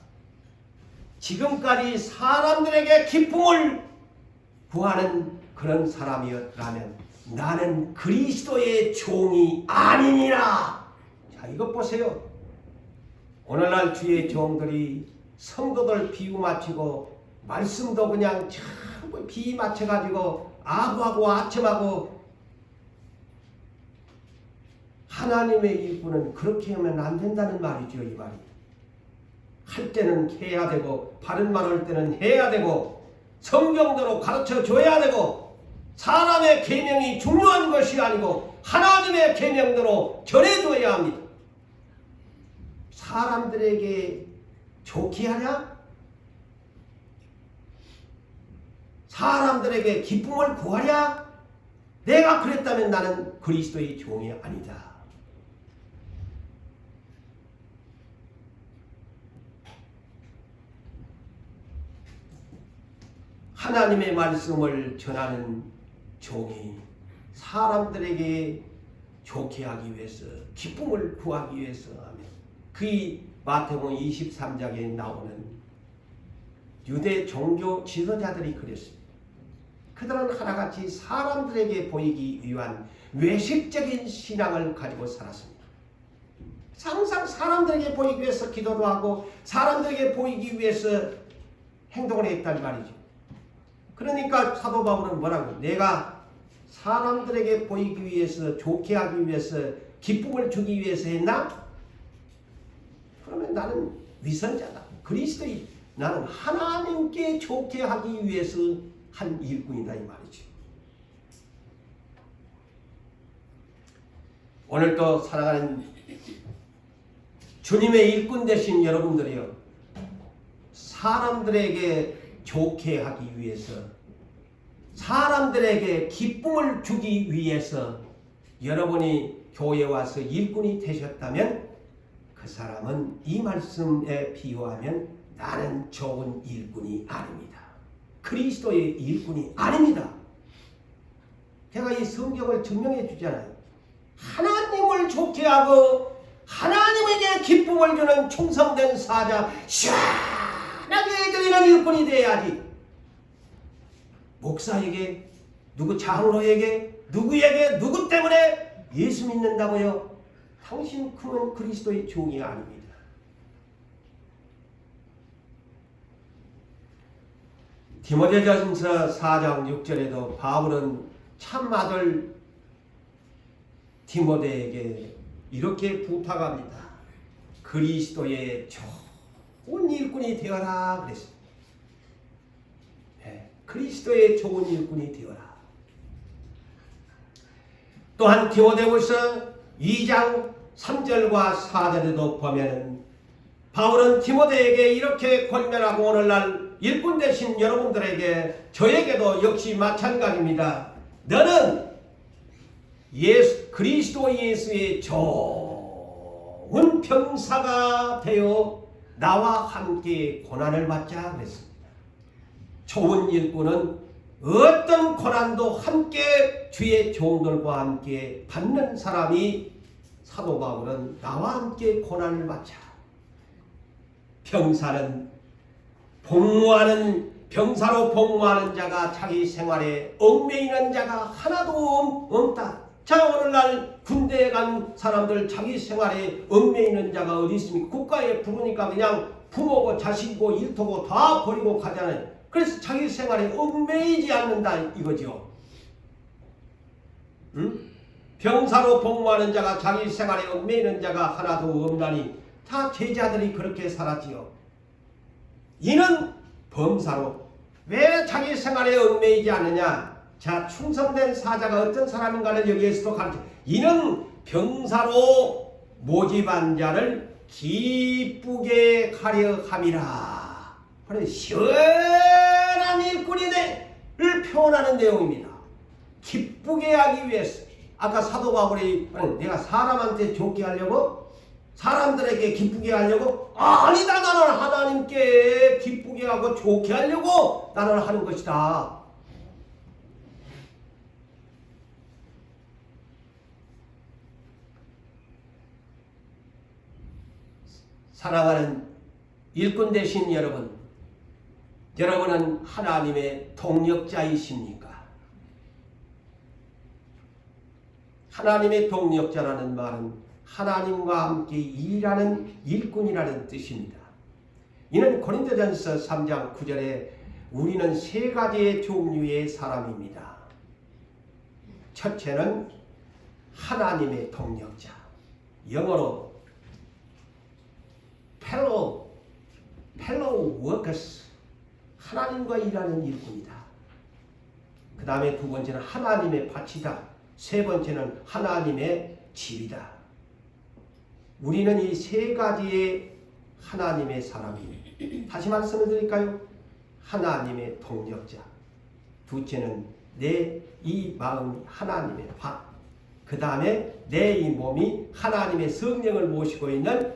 지금까지 사람들에게 기쁨을 구하는 그런 사람이었다면 나는 그리스도의 종이 아니니라. 자, 이것 보세요. 오늘날 주의 종들이 성도들 비유 맞추고 말씀도 그냥 전부 비유 맞춰가지고 아부하고 아첨하고, 하나님의 일꾼은 그렇게 하면 안 된다는 말이죠. 이 말이. 할 때는 해야 되고, 바른 말 할 때는 해야 되고, 성경대로 가르쳐 줘야 되고, 사람의 계명이 중요한 것이 아니고 하나님의 계명대로 전해줘야 합니다. 사람들에게 좋게 하랴? 사람들에게 기쁨을 구하랴? 내가 그랬다면 나는 그리스도의 종이 아니다. 하나님의 말씀을 전하는 종이 사람들에게 좋게 하기 위해서, 기쁨을 구하기 위해서 하면, 그 마태복음 23장에 나오는 유대 종교 지도자들이 그랬습니다. 그들은 하나같이 사람들에게 보이기 위한 외식적인 신앙을 가지고 살았습니다. 항상 사람들에게 보이기 위해서 기도도 하고 사람들에게 보이기 위해서 행동을 했단 말이죠. 그러니까 사도 바울은 뭐라고? 내가 사람들에게 보이기 위해서, 좋게 하기 위해서, 기쁨을 주기 위해서 했나? 그러면 나는 위선자다. 그리스도의, 나는 하나님께 좋게 하기 위해서 한 일꾼이다 이 말이죠. 오늘도 사랑하는 주님의 일꾼 되신 여러분들이요, 사람들에게 좋게 하기 위해서, 사람들에게 기쁨을 주기 위해서 여러분이 교회에 와서 일꾼이 되셨다면 그 사람은 이 말씀에 비유하면 나는 좋은 일꾼이 아닙니다. 그리스도의 일꾼이 아닙니다. 제가 이 성경을 증명해 주잖아요. 하나님을 좋게 하고 하나님에게 기쁨을 주는 충성된 사자, 시원하게 드리는 일꾼이 돼야지. 목사에게, 누구 장로에게, 누구에게, 누구 때문에 예수 믿는다고요? 당신 그건 그리스도의 종이 아닙니다. 디모데전서 4장 6절에도 바울은 참아들 디모데에게 이렇게 부탁합니다. 그리스도의 좋은 일꾼이 되어라 그랬습니다. 네, 그리스도의 좋은 일꾼이 되어라. 또한 디모데후서 2장 3절과 4절에도 보면은 바울은 디모데에게 이렇게 권면하고 오늘날 일꾼 되신 여러분들에게 저에게도 역시 마찬가지입니다. 너는 그리스도 예수의 좋은 병사가 되어 나와 함께 고난을 받자 그랬습니다. 좋은 일꾼은 어떤 고난도 함께 주의 종들과 함께 받는 사람이 사도 바울은 나와 함께 고난을 받자. 병사로 복무하는 자가 자기 생활에 얽매이는 자가 하나도 없다. 자, 오늘날 군대에 간 사람들 자기 생활에 얽매이는 자가 어디 있습니까? 국가에 부르니까 그냥 부모고 자식이고 일터고 다 버리고 가잖아요. 그래서 자기 생활에 얽매이지 않는다 이거죠. 응? 병사로 복무하는 자가 자기 생활에 얽매이는 자가 하나도 없나니 다 제자들이 그렇게 살았지요. 이는 범사로 왜 자기 생활에 얽매이지 않느냐? 자, 충성된 사자가 어떤 사람인가를 여기에서도 가르쳐. 이는 병사로 모집한 자를 기쁘게 하려 함이라. 그래, 시원한 일꾼이를 표현하는 내용입니다. 기쁘게 하기 위해서. 아까 사도 바울이 내가 사람한테 좋게 하려고? 사람들에게 기쁘게 하려고? 아니다, 나는 하나님께 기쁘게 하고 좋게 하려고 나는 하는 것이다. 사랑하는 일꾼 되신 여러분, 여러분은 하나님의 동력자이십니까? 하나님의 동력자라는 말은 하나님과 함께 일하는 일꾼이라는 뜻입니다. 이는 고린도전서 3장 9절에 우리는 세 가지의 종류의 사람입니다. 첫째는 하나님의 동력자, 영어로 fellow workers, 하나님과 일하는 일꾼이다. 그 다음에 두 번째는 하나님의 밭이다. 세 번째는 하나님의 집이다. 우리는 이 세 가지의 하나님의 사람입니다. 다시 말씀을 드릴까요? 하나님의 동력자. 둘째는 내 이 마음이 하나님의 밭. 그 다음에 내 이 몸이 하나님의 성령을 모시고 있는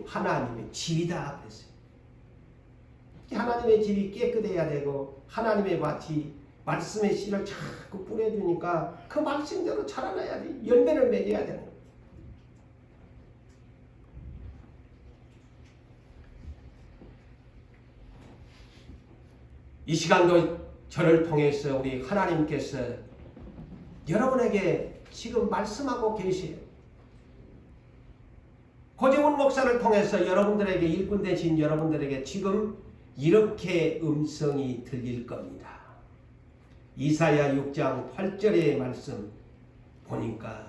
하나님의 집이다 그랬어요. 하나님의 집이 깨끗해야 되고 하나님의 밭이 말씀의 씨를 자꾸 뿌려주니까 그 말씀대로 자라나야 돼. 열매를 맺어야 되는 거예요. 이 시간도 저를 통해서 우리 하나님께서 여러분에게 지금 말씀하고 계세요. 고재훈 목사를 통해서 여러분들에게 일꾼 되신 여러분들에게 지금 이렇게 음성이 들릴 겁니다. 이사야 6장 8절의 말씀 보니까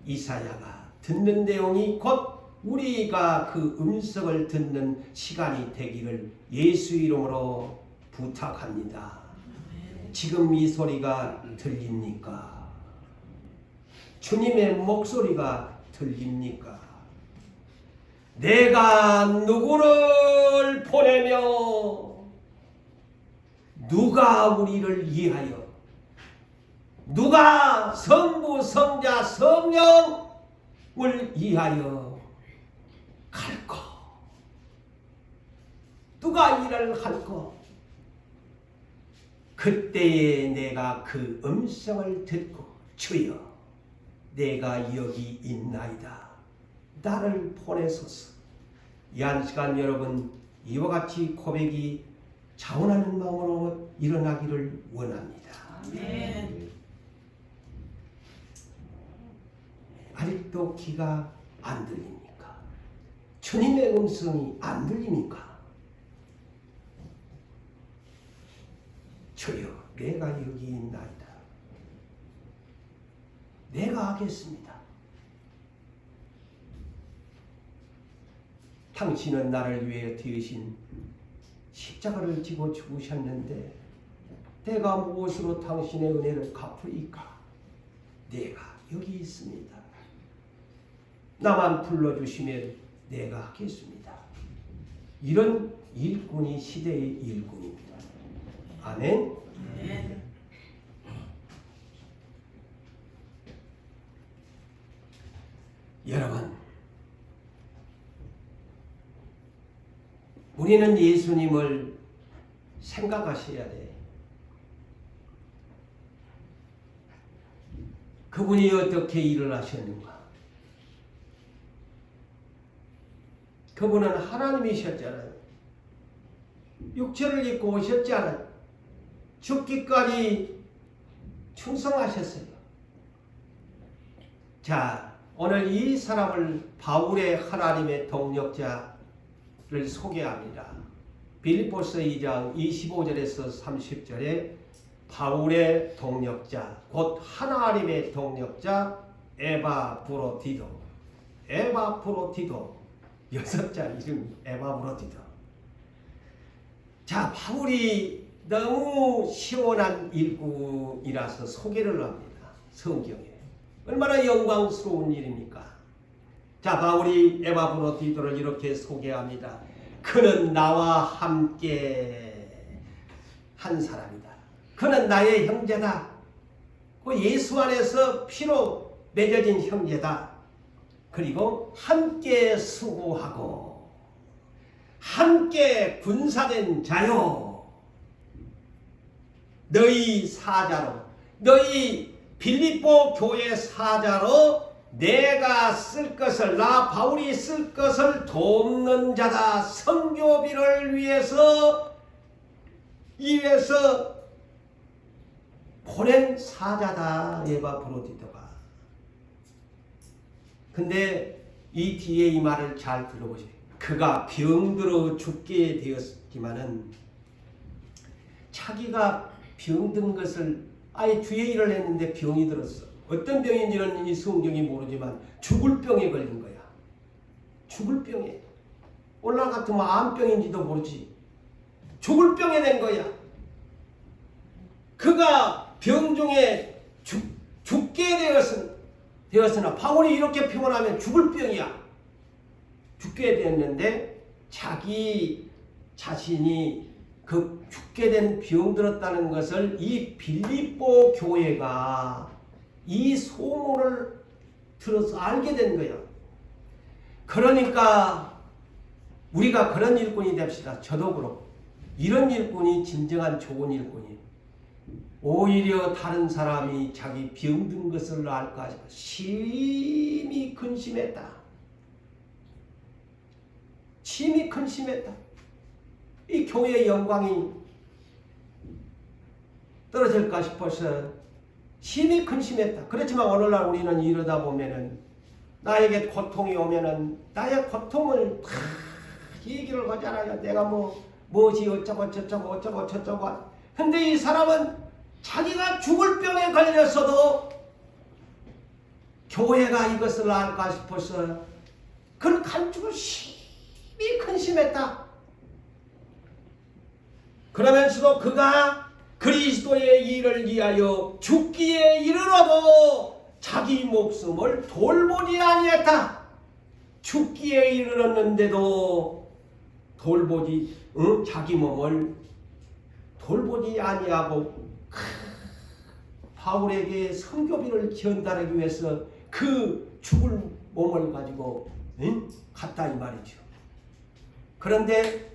이사야가 듣는 내용이 곧 우리가 그 음성을 듣는 시간이 되기를 예수 이름으로 부탁합니다. 지금 이 소리가 들립니까? 주님의 목소리가 들립니까? 내가 누구를 보내며 누가 우리를 위하여 누가 성부 성자 성령을 위하여 갈까? 누가 일을 할까? 그때에 내가 그 음성을 듣고 주여 내가 여기 있나이다. 나를 보내소서. 이 한 시간 여러분 이와 같이 고백이 자원하는 마음으로 일어나기를 원합니다. 아멘. 아직도 귀가 안 들립니까? 주님의 음성이 안 들립니까? 주여 내가 여기 있나이다. 내가 하겠습니다. 당신은 나를 위해 대신 십자가를 지고 죽으셨는데 내가 무엇으로 당신의 은혜를 갚으리까? 내가 여기 있습니다. 나만 불러주시면 내가 하겠습니다. 이런 일꾼이 시대의 일꾼입니다. 아멘. 네. 여러분, 우리는 예수님을 생각하셔야 돼. 그분이 어떻게 일을 하셨는가? 그분은 하나님이셨잖아요. 육체를 입고 오셨잖아요. 죽기까지 충성하셨어요. 자, 오늘 이 사람을 바울의 하나님의 동력자를 소개합니다. 빌립보서 2장 25절에서 30절에 바울의 동력자, 곧 하나님의 동력자 에바브로디도, 에바브로디도, 여섯자 이름 에바브로디도. 자, 바울이 너무 시원한 일꾼이라서 소개를 합니다. 성경에. 얼마나 영광스러운 일입니까? 자, 바울이 에바브로디도를 이렇게 소개합니다. 그는 나와 함께 한 사람이다. 그는 나의 형제다. 그 예수 안에서 피로 맺어진 형제다. 그리고 함께 수고하고 함께 군사된 자요. 너희 사자로, 너희 빌립보 교회 사자로 내가 쓸 것을, 나 바울이 쓸 것을 돕는 자다. 선교비를 위해서 보낸 사자다. 에바브로디도가. 근데 이 뒤에 이 말을 잘 들어보세요. 그가 병들어 죽게 되었지만은 자기가 병든 것을 아예 주의 일을 했는데 병이 들었어. 어떤 병인지는 이 성경이 모르지만 죽을 병에 걸린 거야. 죽을 병에. 오늘 같으면 암병인지도 모르지. 죽을 병에 된 거야. 그가 병중에 죽게 되었으나 바울이 이렇게 표현하면 죽을 병이야. 죽게 되었는데 자기 자신이 그 죽게 된 병 들었다는 것을 이 빌립보 교회가 이 소문을 들어서 알게 된 거야. 그러니까 우리가 그런 일꾼이 됩시다. 저도 그렇고. 이런 일꾼이 진정한 좋은 일꾼이에요. 오히려 다른 사람이 자기 병든 것을 알까 심히 근심했다. 심히 근심했다. 이 교회의 영광이 떨어질까 싶어서 심히 근심했다. 그렇지만 어느날 우리는 이러다 보면은 나에게 고통이 오면은 나의 고통을 다 얘기를 하잖아요. 내가 무엇이 어쩌고 저쩌고. 근데 이 사람은 자기가 죽을 병에 걸렸어도 교회가 이것을 알까 싶어서 그 간증을 심히 근심했다. 그러면서도 그가 그리스도의 일을 위하여 죽기에 이르러도 자기 목숨을 돌보지 아니했다. 죽기에 이르렀는데도 자기 몸을 돌보지 아니하고 바울에게 선교비를 전달하기 위해서 그 죽을 몸을 가지고 갔다 이 말이죠. 그런데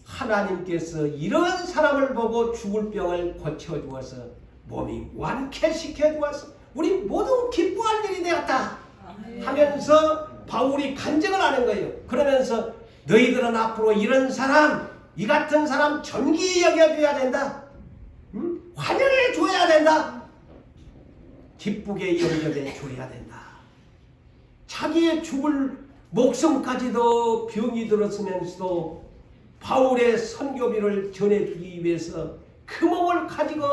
하나님께서 이런 사람을 보고 죽을 병을 고쳐주어서 몸이 완쾌시켜 주어서 우리 모두 기뻐할 일이 되었다 하면서 바울이 간증을 하는 거예요. 그러면서 너희들은 앞으로 이런 사람, 이 같은 사람 존귀히 여겨줘야 된다. 환영해 줘야 된다. 기쁘게 영접해 줘야 된다. 자기의 죽을 목숨까지도 병이 들었으면서도 바울의 선교비를 전해주기 위해서 그 몸을 가지고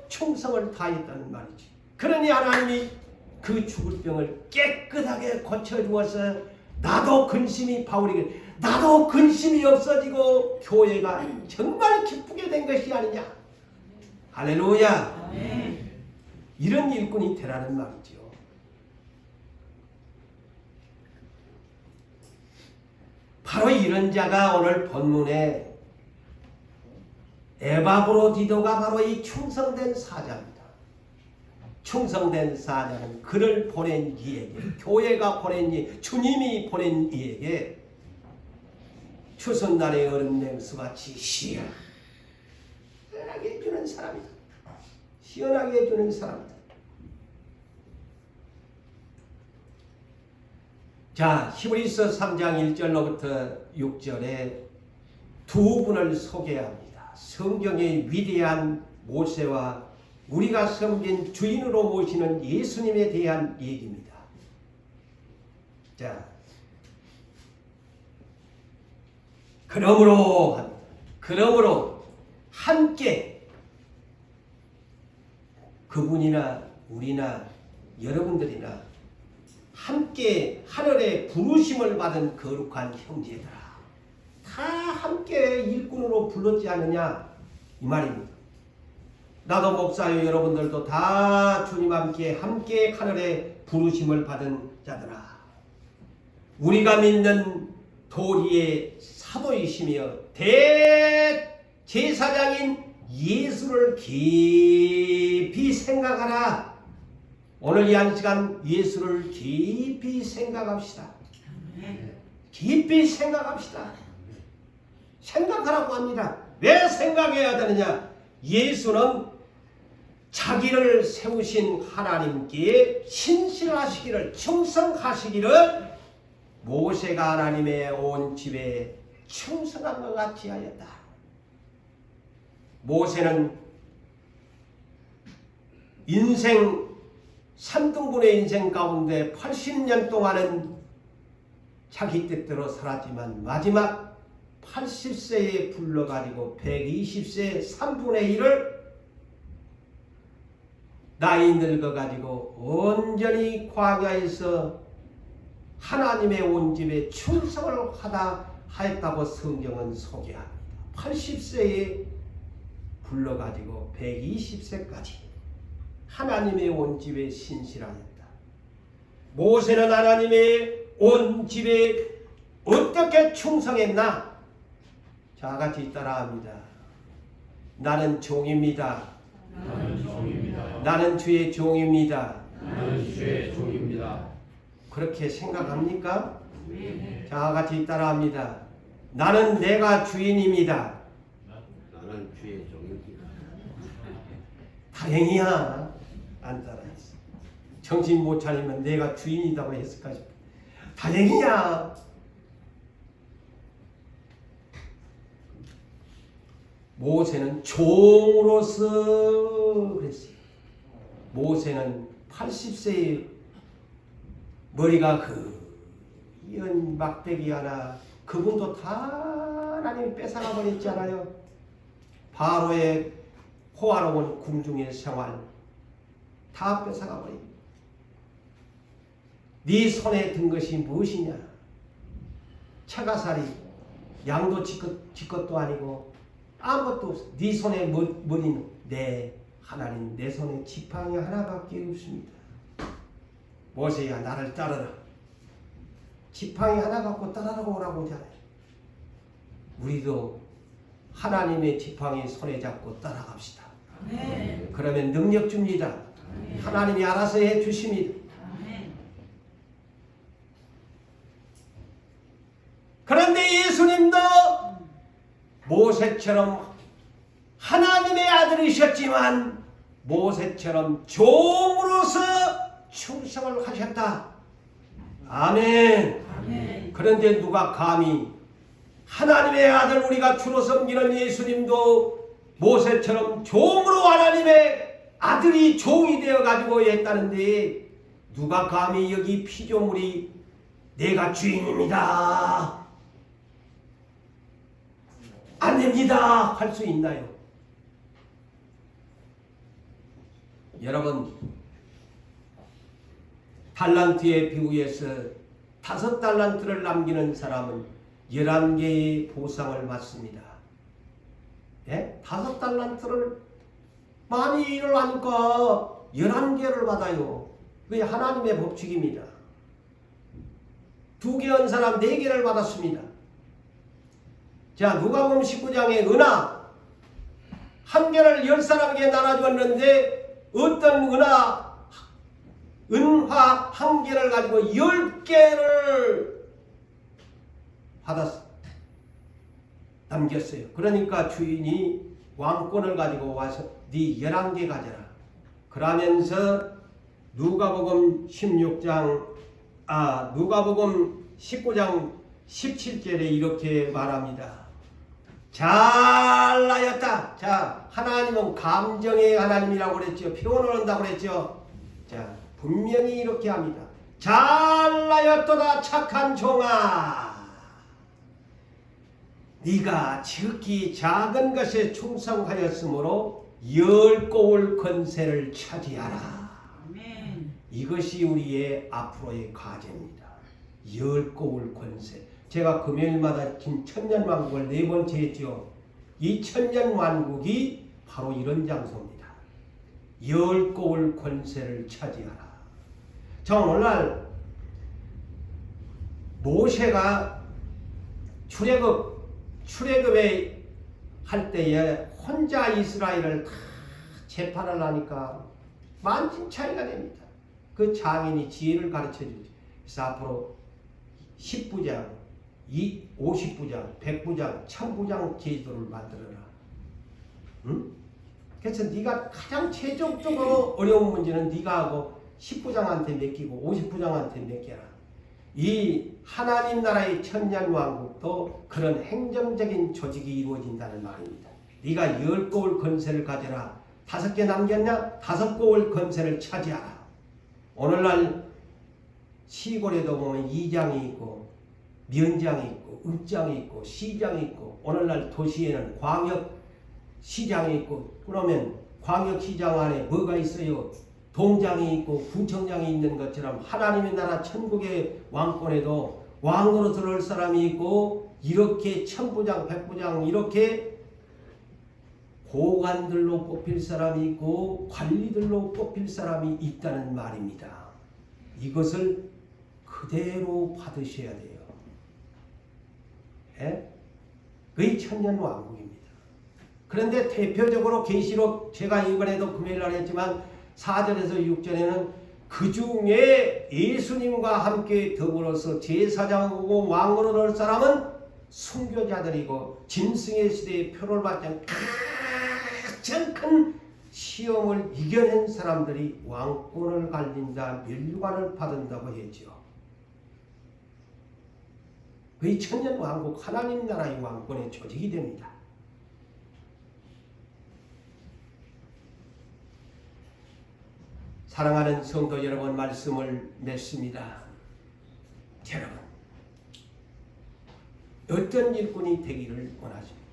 충성을 다했다는 말이지. 그러니 하나님이 그 죽을 병을 깨끗하게 고쳐주어서 나도 근심이 없어지고 교회가 정말 기쁘게 된 것이 아니냐. 할렐루야. 아멘. 이런 일꾼이 되라는 말이죠. 바로 이런 자가 오늘 본문에 에바브로디도가 바로 이 충성된 사자입니다. 충성된 사자는 그를 보낸 이에게, 교회가 보낸 이, 주님이 보낸 이에게 추석날의 얼음 냉수같이 시원하게 해주는 사람이다. 시원하게 해주는 사람이다. 자, 히브리서 3장 1절로부터 6절에 두 분을 소개합니다. 성경의 위대한 모세와 우리가 섬긴 주인으로 모시는 예수님에 대한 얘기입니다. 자, 그러므로 함께 그분이나 우리나 여러분들이나 함께 하늘의 부르심을 받은 거룩한 형제들아, 다 함께 일꾼으로 불렀지 않느냐 이 말입니다. 나도 목사요, 여러분들도 다 주님 함께 하늘의 부르심을 받은 자들아, 우리가 믿는 도리의 사도이시며 대제사장인 예수를 깊이 생각하라. 오늘 이 한 시간 예수를 깊이 생각합시다. 깊이 생각합시다. 생각하라고 합니다. 왜 생각해야 되느냐? 예수는 자기를 세우신 하나님께 신실하시기를, 충성하시기를 모세가 하나님의 온 집에 충성한 것 같이 하였다. 모세는 인생 3등분의 인생 가운데 80년 동안은 자기 뜻대로 살았지만 마지막 80세에 불러가지고 120세 3분의 1을 나이 늙어가지고 온전히 광야에서 하나님의 온 집에 충성을 하였다고 성경은 소개합니다. 80세에 불러가지고 120세까지 하나님의 온 집에 신실하였다. 모세는 하나님의 온 집에 어떻게 충성했나? 자, 같이 따라합니다. 나는 종입니다. 나는 주의 종입니다. 그렇게 생각합니까? 자, 같이 따라합니다. 나는 내가 주인입니다. 나는 주의 종입니다. 다행이야. 안 따라했어. 정신 못 차리면 내가 주인이라고 했을까 싶어. 다행이야. 모세는 종으로서 그랬어요. 모세는 80세에 머리가 이은 막대기 하나, 그분도 다 하나님이 뺏어가 버렸잖아요. 바로의 호화로운 궁중의 생활 다 뺏어가 버립니다. 네 손에 든 것이 무엇이냐? 차가살이, 양도 지 것도 아니고 아무것도 없어. 네 손에 머리는 내 하나님, 내 손에 지팡이 하나밖에 없습니다. 모세야, 나를 따르라. 지팡이 하나 갖고 따라라고 오라고 하잖아요. 우리도 하나님의 지팡이 손에 잡고 따라갑시다. 아멘. 그러면 능력 줍니다. 아멘. 하나님이 알아서 해 주십니다. 아멘. 그런데 예수님도 모세처럼 하나님의 아들이셨지만 모세처럼 종으로서 충성을 하셨다. 아멘. 아멘. 그런데 누가 감히 하나님의 아들, 우리가 주로 섬기는 예수님도 모세처럼 종으로 하나님의 아들이 종이 되어가지고 했다는데 누가 감히 여기 피조물이 내가 주인입니다, 안 됩니다 할 수 있나요? 여러분, 달란트의 비유에서 5달란트를 남기는 사람은 11개의 보상을 받습니다. 예? 5달란트를 많이 일을 하니까 11개를 받아요. 그게 하나님의 법칙입니다. 2개 한 사람 4개를 받았습니다. 자, 누가복음 19장의 은하 한 개를 10사람에게 나눠줬는데 어떤 은화 한 개를 가지고 10개를 받았어. 남겼어요. 그러니까 주인이 왕권을 가지고 와서 네 11개 가져라. 그러면서 누가복음 19장 17절에 이렇게 말합니다. 잘하였다. 자, 하나님은 감정의 하나님이라고 그랬죠. 표현을 한다고 그랬죠. 자, 분명히 이렇게 합니다. 잘하였도다 착한 종아. 네가 지극히 작은 것에 충성하였으므로 10고울 권세를 차지하라. 아멘. 이것이 우리의 앞으로의 과제입니다. 10고울 권세. 제가 금요일마다 긴 천년왕국을 4번째 했죠. 이 천년왕국이 바로 이런 장소입니다. 10고울 권세를 차지하라. 자, 오늘날 모세가 출애굽에 할 때에 혼자 이스라엘을 다 재판을 하니까 만진 차이가 됩니다. 그 장인이 지혜를 가르쳐 주죠. 그래서 앞으로 10부장, 50부장, 100부장, 1000부장 제도를 만들어라. 응? 그래서 네가 가장 최종적으로 어려운 문제는 네가 하고 10부장한테 맡기고 50부장한테 맡겨라. 이 하나님 나라의 천년왕국도 그런 행정적인 조직이 이루어진다는 말입니다. 네가 10고울 권세를 가져라. 5개 남겼냐? 5고울 권세를 차지하라. 오늘날 시골에도 보면 이장이 있고 면장이 있고 읍장이 있고 시장이 있고 오늘날 도시에는 광역시장이 있고 그러면 광역시장 안에 뭐가 있어요? 동장이 있고 구청장이 있는 것처럼 하나님의 나라 천국의 왕권에도 왕으로 들어올 사람이 있고 이렇게 1000부장, 100부장 이렇게 고관들로 뽑힐 사람이 있고 관리들로 뽑힐 사람이 있다는 말입니다. 이것을 그대로 받으셔야 돼요. 예? 그게 천년왕국입니다. 그런데 대표적으로 계시록 제가 이번에도 금요일날 했지만 4절에서 6절에는 그 중에 예수님과 함께 더불어서 제사장이고 왕으로 될 사람은 순교자들이고 짐승의 시대에 표를 받지 않은 가장 큰 시험을 이겨낸 사람들이 왕권을 갈린다, 멸관을 받는다고 했죠. 그의 천년왕국 하나님 나라의 왕권의 조직이 됩니다. 사랑하는 성도 여러분, 말씀을 맺습니다. 여러분, 어떤 일꾼이 되기를 원하십니까?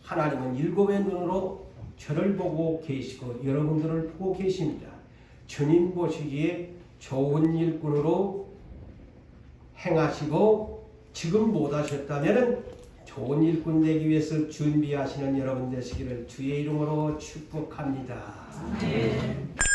하나님은 7의 눈으로 저를 보고 계시고 여러분들을 보고 계십니다. 주님 보시기에 좋은 일꾼으로 행하시고 지금 못하셨다면 좋은 일꾼 되기 위해서 준비하시는 여러분 되시기를 주의 이름으로 축복합니다. 아멘.